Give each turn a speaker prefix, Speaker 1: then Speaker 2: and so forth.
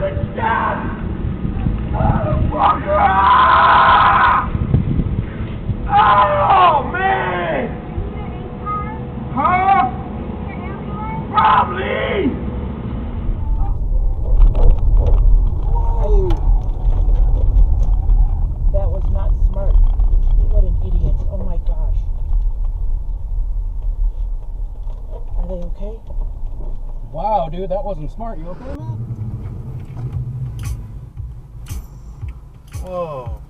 Speaker 1: Oh, man! Huh? Probably!
Speaker 2: Whoa! That was not smart. What an idiot. Oh my gosh. Are they okay?
Speaker 3: Wow, dude, that wasn't smart. You okay, man? Whoa.